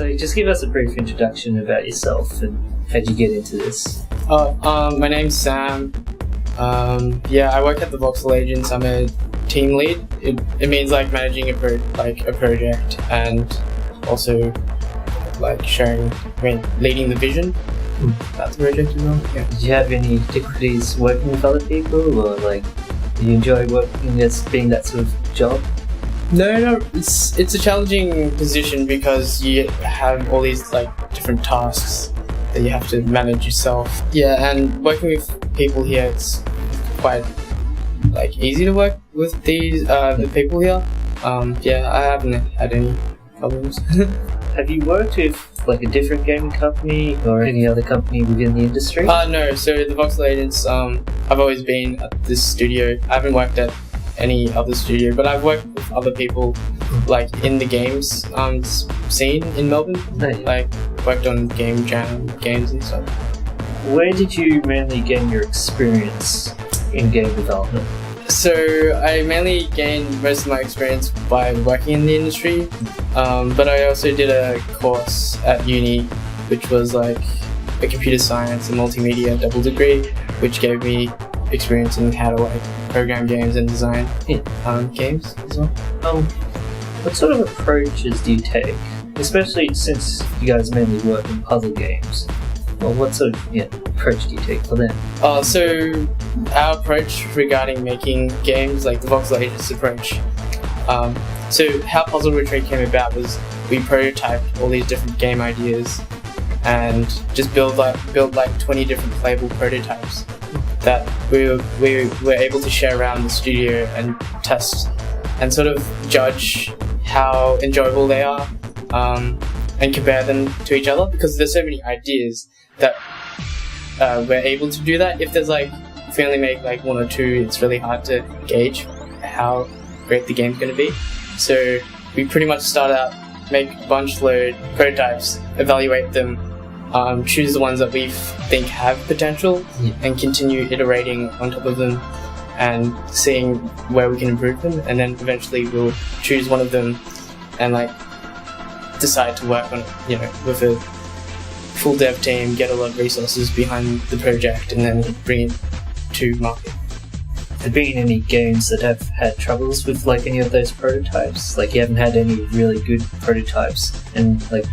So just give us a brief introduction about yourself and how'd you get into this? My name's Sam. I work at the Voxel agents. I'm a team lead. It means like managing a project and also like leading the vision. That's the project as well. Yeah. Did you have any difficulties working with other people, or like do you enjoy working as being that sort of job? No, it's a challenging position because you have all these like different tasks that you have to manage yourself. Yeah, and working with people here, it's quite like easy to work with the people here. I haven't had any problems. Have you worked with like a different gaming company or any other company within the industry? No, so the Voxel agents, I've always been at this studio. I haven't worked at any other studio, but I've worked with other people like in the games scene in Melbourne. Like worked on game jam games and stuff. Where did you mainly gain your experience in game development? So I mainly gained most of my experience by working in the industry, but I also did a course at uni which was like a computer science and multimedia double degree, which gave me experience in how to like program games and design games as well. What sort of approaches do you take, especially since you guys mainly work in puzzle games? Well, what sort of approach do you take for them? So our approach regarding making games, like the Voxel Agents approach, so how Puzzle Retreat came about was we prototyped all these different game ideas and just build like 20 different playable prototypes that we were able to share around the studio and test and sort of judge how enjoyable they are and compare them to each other, because there's so many ideas that we're able to do that. If we only make like one or two, it's really hard to gauge how great the game's going to be. So we pretty much start out, make bunch load prototypes, evaluate them, choose the ones that we think have potential, and continue iterating on top of them and seeing where we can improve them, and then eventually we'll choose one of them and like decide to work on it, with a full dev team, get a lot of resources behind the project, and then bring it to market. Have there been any games that have had troubles with like any of those prototypes? Like you haven't had any really good prototypes and like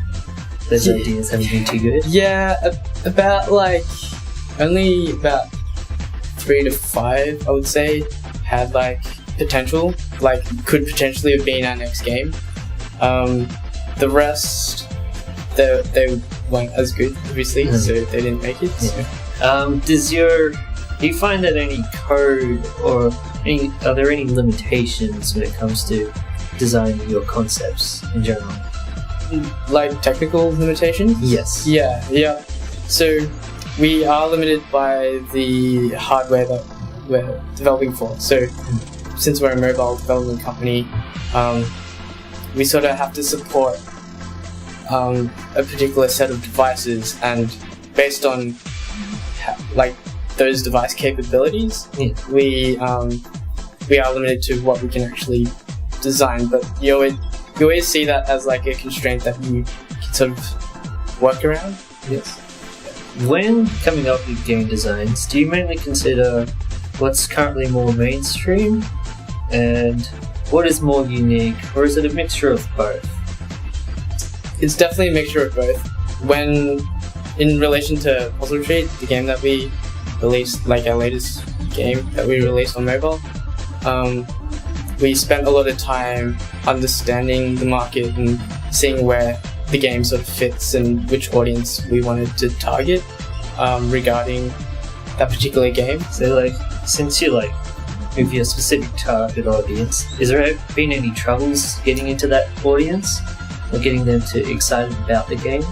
those ideas haven't been too good? Yeah, only about 3 to 5, I would say, had like potential, like could potentially have been our next game. The rest, they weren't as good, obviously, so they didn't make it. Yeah. Do you find that any code or are there any limitations when it comes to designing your concepts in general? Like technical limitations? Yes. Yeah. So we are limited by the hardware that we're developing for. So since we're a mobile development company, we sort of have to support a particular set of devices, and based on those device capabilities, we are limited to what we can actually design. But you always see that as like a constraint that you can sort of work around. Yes. When coming up with game designs, do you mainly consider what's currently more mainstream and what is more unique, or is it a mixture of both? It's definitely a mixture of both. When in relation to Puzzle Retreat, the game that we released, like our latest game that we released on mobile, we spent a lot of time understanding the market and seeing where the game sort of fits and which audience we wanted to target regarding that particular game. So since you with your specific target audience, is there been any troubles getting into that audience or getting them to excited about the game?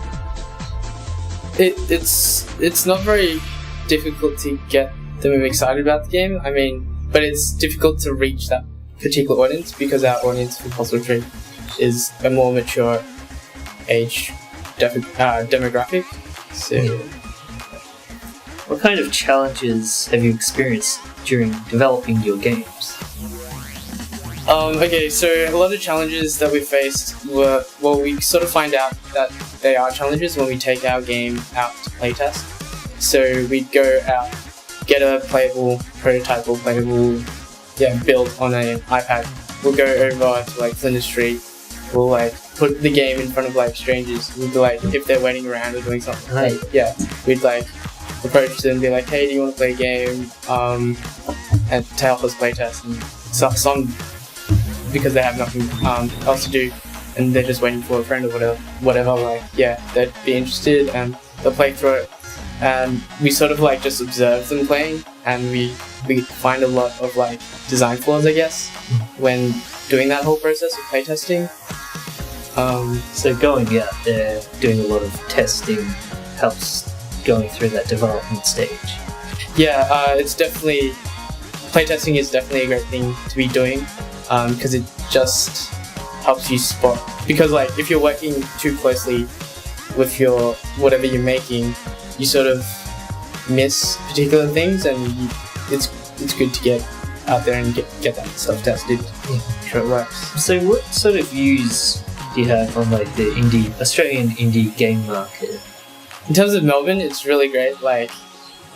It's not very difficult to get them excited about the game. I mean, but it's difficult to reach that particular audience because our audience for Puzzle Retreat is a more mature age demographic. So, what kind of challenges have you experienced during developing your games? Okay, so a lot of challenges that we faced were, well, we sort of find out that they are challenges when we take our game out to playtest. So we'd go out, get a playable prototype or playable build on an iPad. We'll go over to like Flinders Street. We'll like put the game in front of like strangers. We'd be like, if they're waiting around or doing something, we'd like approach them and be like, hey, do you want to play a game? And to help us playtest. And some because they have nothing else to do and they're just waiting for a friend or whatever, like they'd be interested and they'll play through it. And we sort of like just observe them playing, and we find a lot of like design flaws, I guess, when doing that whole process of playtesting. So going out there, doing a lot of testing helps going through that development stage. It's definitely, playtesting is definitely a great thing to be doing, because it just helps you spot, because like if you're working too closely with your whatever you're making, you sort of miss particular things, and it's good to get out there and get that stuff tested. Sure it works. So what sort of views do you have on like the Australian indie game market? In terms of Melbourne, it's really great. Like,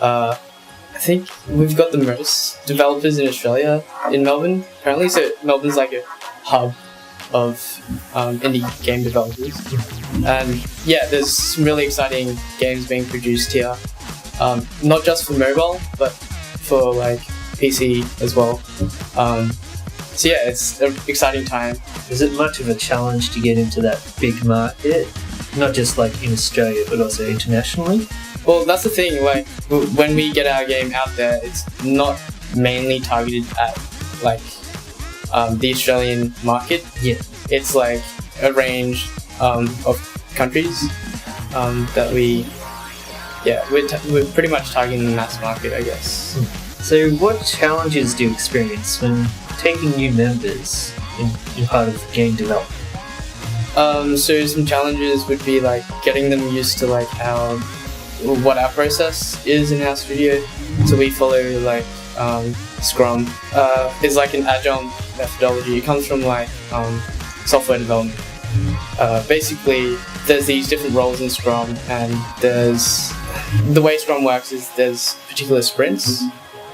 I think we've got the most developers in Australia in Melbourne currently. So Melbourne's like a hub of indie game developers, and there's some really exciting games being produced here. Not just for mobile, but for like PC as well. So it's an exciting time. Is it much of a challenge to get into that big market? Not just like in Australia, but also internationally? Well, that's the thing, like when we get our game out there, it's not mainly targeted at like the Australian market. It's like a range of countries that we're pretty much targeting the mass market, I guess. So what challenges do you experience when taking new members in part of game development? So some challenges would be like getting them used to like what our process is in our studio. So we follow like Scrum. It's like an agile methodology. It comes from like software development. Basically, there's these different roles in Scrum, and the way Scrum works is there's particular sprints,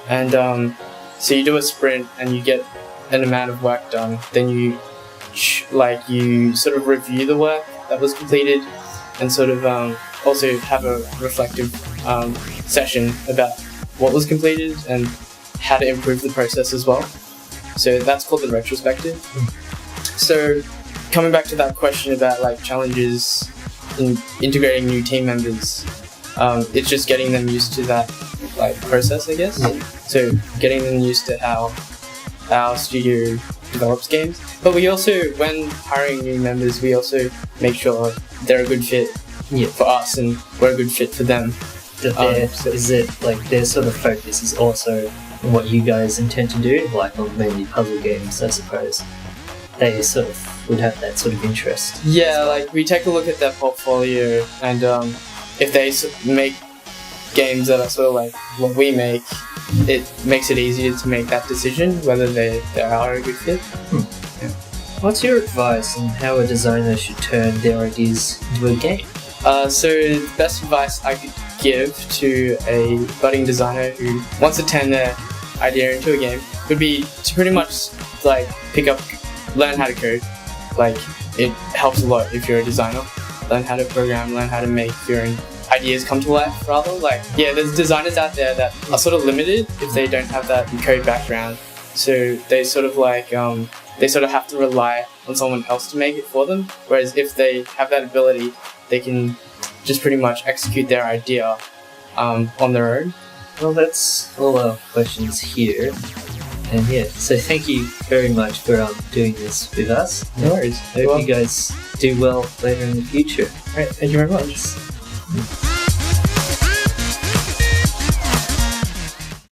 and so you do a sprint and you get an amount of work done. Then you sort of review the work that was completed, and sort of also have a reflective session about what was completed and how to improve the process as well. So that's called the retrospective. So coming back to that question about like challenges in integrating new team members, it's just getting them used to that like process, I guess. So getting them used to how our studio develops games. But we also, when hiring new members, we also make sure they're a good fit for us and we're a good fit for them. Is it like their sort of focus is also on what you guys intend to do, like on mainly puzzle games, I suppose? They sort of would have that sort of interest. Like we take a look at their portfolio, and if they make games that are sort of like what we make, it makes it easier to make that decision whether they are a good fit. What's your advice on how a designer should turn their ideas into a game? So the best advice I could give to a budding designer who wants to turn their idea into a game would be to pretty much like learn how to code. Like it helps a lot if you're a designer. Learn how to program, learn how to make your own ideas come to life, rather. Like there's designers out there that are sort of limited if they don't have that code background. So they sort of like they sort of have to rely on someone else to make it for them. Whereas if they have that ability, they can just pretty much execute their idea on their own. Well, that's all our questions here. And so thank you very much for doing this with us. No worries. I hope you guys do well later in the future. Alright, thank you very much.